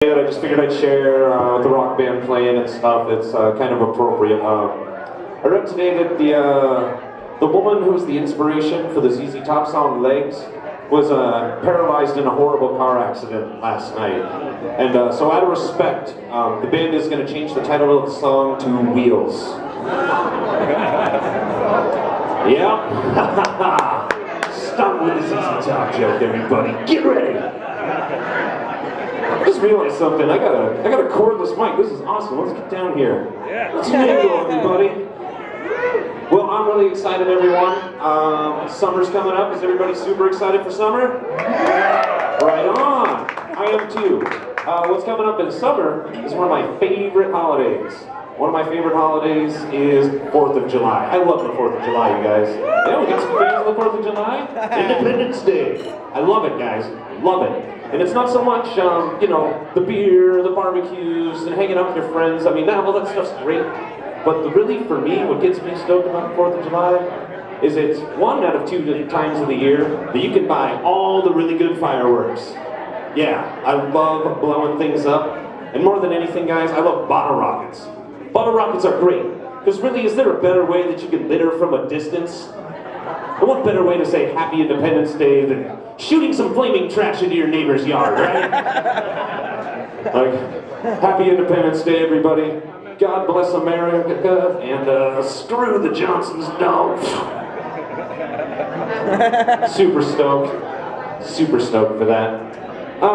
I just figured I'd share with the rock band playing and stuff. It's kind of appropriate. I read today that the woman who was the inspiration for the ZZ Top song "Legs" was paralyzed in a horrible car accident last night. And so out of respect, the band is going to change the title of the song to "Wheels." Yeah. Stop with the ZZ Top joke, everybody. Get ready. I just realized something. I got a cordless mic. This is awesome. Let's get down here. Let's mingle, everybody. Well, I'm really excited, everyone. Summer's coming up. Is everybody super excited for summer? Right on. I am too. What's coming up in summer is one of my favorite holidays. One of my favorite holidays is 4th of July. I love the 4th of July, you guys. Yeah, we get some fans on the 4th of July. Independence Day. I love it, guys. Love it. And it's not so much, you know, the beer, the barbecues, and hanging out with your friends. I mean, all that stuff's great. But really, for me, what gets me stoked about the 4th of July is it's one out of 2 times of the year that you can buy all the really good fireworks. Yeah, I love blowing things up. And more than anything, guys, I love bottle rockets. Bottle rockets are great. Because really, is there a better way that you can litter from a distance? And what better way to say Happy Independence Day than shooting some flaming trash into your neighbor's yard, right? Like, Happy Independence Day, everybody. God bless America, and screw the Johnsons, no. Super stoked. Super stoked for that. I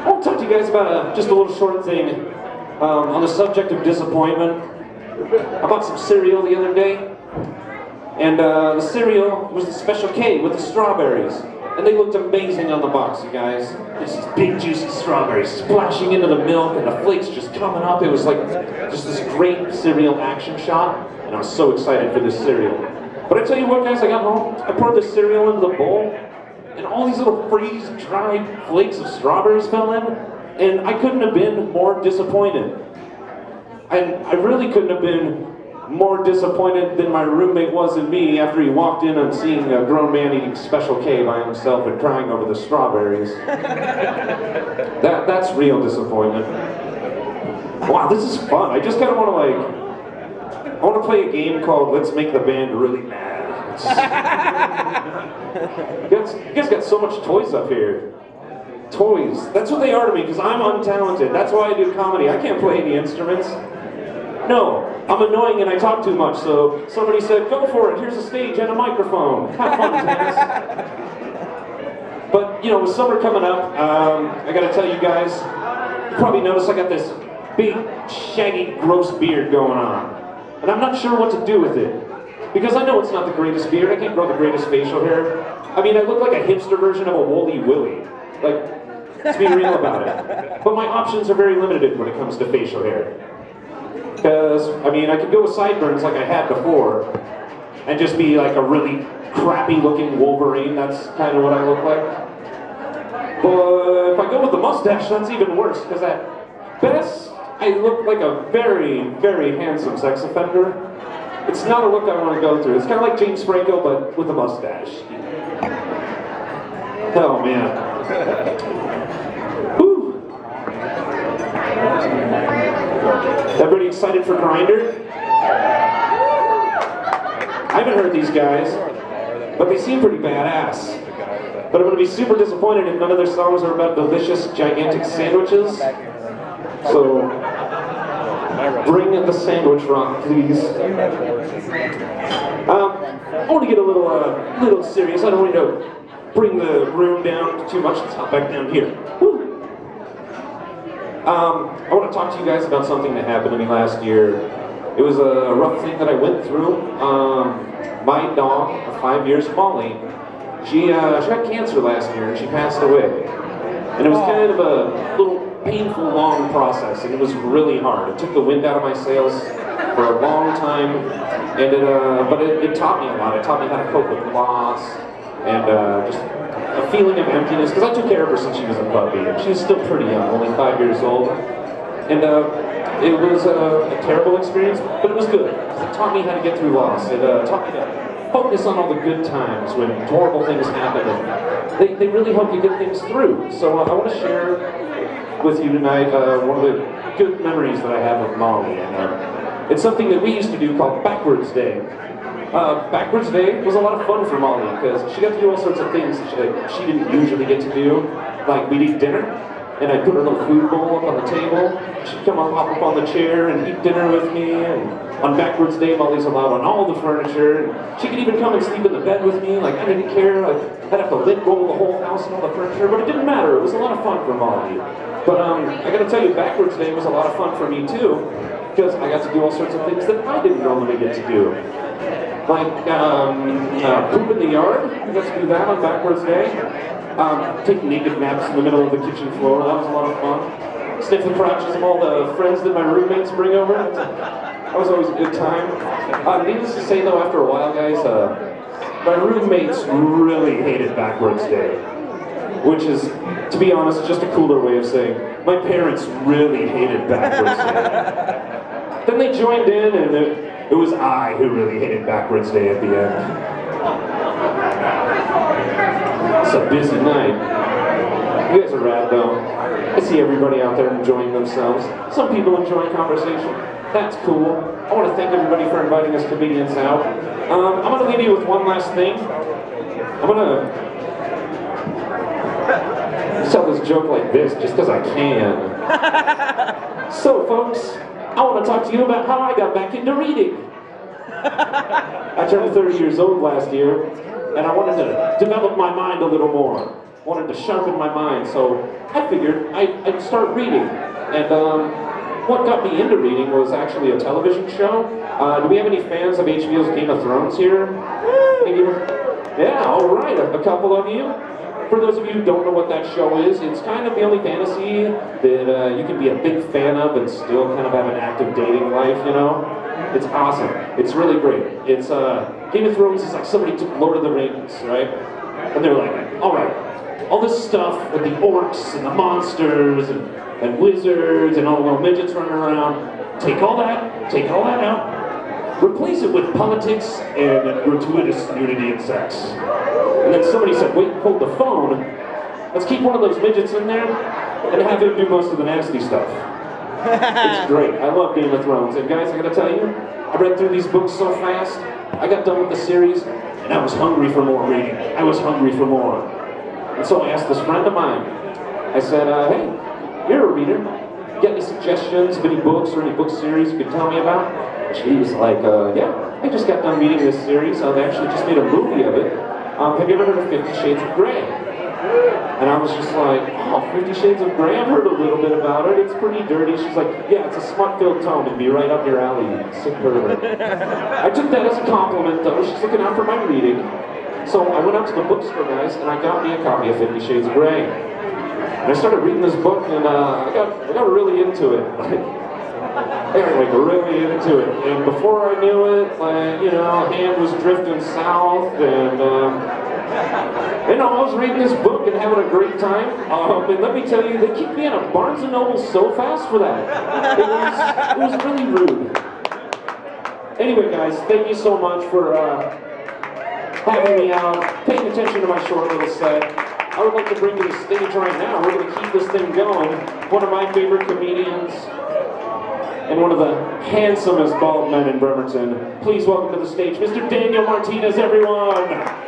want to talk to you guys about just a little short thing on the subject of disappointment. I bought some cereal the other day. And the cereal was the Special K with the strawberries. And they looked amazing on the box, you guys. Just these big, juicy strawberries splashing into the milk and the flakes just coming up. It was like just this great cereal action shot. And I was so excited for this cereal. But I tell you what, guys, I got home, I poured the cereal into the bowl, and all these little freeze-dried flakes of strawberries fell in. And I couldn't have been more disappointed. I really couldn't have been more disappointed than my roommate was in me after he walked in and seeing a grown man eating Special K by himself and crying over the strawberries. That's real disappointment. Wow, this is fun. I just kind of want to play a game called Let's Make the Band Really Mad. You guys got so much toys up here. Toys. That's what they are to me, because I'm untalented. That's why I do comedy. I can't play any instruments. No, I'm annoying and I talk too much, so somebody said, go for it, here's a stage and a microphone. Have fun, tennis. But, you know, with summer coming up, I gotta tell you guys, you probably noticed I got this big, shaggy, gross beard going on. And I'm not sure what to do with it. Because I know it's not the greatest beard, I can't grow the greatest facial hair. I mean, I look like a hipster version of a woolly willy. Like, let's be real about it. But my options are very limited when it comes to facial hair. Because, I mean, I could go with sideburns like I had before and just be like a really crappy looking Wolverine. That's kind of what I look like. But if I go with the mustache, that's even worse, because at best, I look like a very, very handsome sex offender. It's not a look I want to go through. It's kind of like James Franco, but with a mustache. Oh, man. Everybody excited for Grinder? I haven't heard these guys, but they seem pretty badass. But I'm going to be super disappointed if none of their songs are about delicious, gigantic sandwiches. So, bring the sandwich rock, please. I want to get a little serious. I don't want to bring the room down too much. Let's hop back down here. Woo. I want to talk to you guys about something that happened to me last year. It was a rough thing that I went through. My dog of 5 years, Molly, she got cancer last year and she passed away. And it was kind of a little painful, long process, and it was really hard. It took the wind out of my sails for a long time, and it taught me a lot. It taught me how to cope with loss and just a feeling of emptiness, because I took care of her since she was a puppy, and she's still pretty young, only 5 years old. And it was a terrible experience, but it was good. It taught me how to get through loss. It taught me to focus on all the good times when horrible things happen, and they really help you get things through. So I want to share with you tonight one of the good memories that I have of Molly, and it's something that we used to do called Backwards Day. Backwards Day was a lot of fun for Molly because she got to do all sorts of things that she didn't usually get to do. Like we'd eat dinner, and I'd put her little food bowl up on the table. She'd come up, hop up on the chair and eat dinner with me. And on Backwards Day, Molly's allowed on all the furniture. And she could even come and sleep in the bed with me. Like I didn't care. I'd have to lid roll the whole house and all the furniture, but it didn't matter. It was a lot of fun for Molly. But I got to tell you, Backwards Day was a lot of fun for me too, because I got to do all sorts of things that I didn't normally get to do. Like poop in the yard, I got to do that on Backwards Day. Take naked naps in the middle of the kitchen floor, that was a lot of fun. Sniff the crotches of all the friends that my roommates bring over, that was always a good time. Needless to say though, after a while guys, my roommates really hated Backwards Day. Which is, to be honest, just a cooler way of saying, my parents really hated Backwards Day. Then they joined in and it was I who really hated Backwards Day at the end. It's a busy night. You guys are rad though. I see everybody out there enjoying themselves. Some people enjoy conversation. That's cool. I want to thank everybody for inviting us comedians out. I'm going to leave you with one last thing. I'm going to tell this joke like this just because I can. So folks, I want to talk to you about how I got back into reading. I turned 30 years old last year, and I wanted to develop my mind a little more. Wanted to sharpen my mind, so I figured I'd start reading. And what got me into reading was actually a television show. Do we have any fans of HBO's Game of Thrones here? Yeah, all right, a couple of you. For those of you who don't know what that show is, it's kind of the only fantasy that you can be a big fan of and still kind of have an active dating life, you know? It's awesome. It's really great. It's, Game of Thrones is like somebody took Lord of the Rings, right? And they're like, all right, all this stuff with the orcs and the monsters and wizards and all the little midgets running around, take all that out, replace it with politics and gratuitous nudity and sex. And then somebody said, wait, hold the phone. Let's keep one of those midgets in there and have him do most of the nasty stuff. It's great. I love Game of Thrones. And guys, I gotta tell you, I read through these books so fast. I got done with the series, and I was hungry for more reading. I was hungry for more. And so I asked this friend of mine. I said, hey, you're a reader. You got any suggestions of any books or any book series you could tell me about? She was like, yeah, I just got done reading this series. They actually just made a movie of it. Have you ever heard of 50 Shades of Grey? And I was just like, oh, 50 Shades of Grey? I've heard a little bit about it. It's pretty dirty. She's like, yeah, it's a smut-filled tome. It'd be right up your alley, you sick pervert. I took that as a compliment, though. She's looking out for my reading. So I went out to the bookstore, guys, and I got me a copy of 50 Shades of Grey. And I started reading this book, and I got really into it. I got like really into it. And before I knew it, like, you know, hand was drifting south, and you know, I was reading this book and having a great time. And let me tell you, they kicked me out of Barnes & Noble so fast for that. It was really rude. Anyway, guys, thank you so much for having me out, paying attention to my short little set. I would like to bring to the stage right now. We're going to keep this thing going. One of my favorite comedians and one of the handsomest bald men in Bremerton. Please welcome to the stage, Mr. Daniel Martinez, everyone.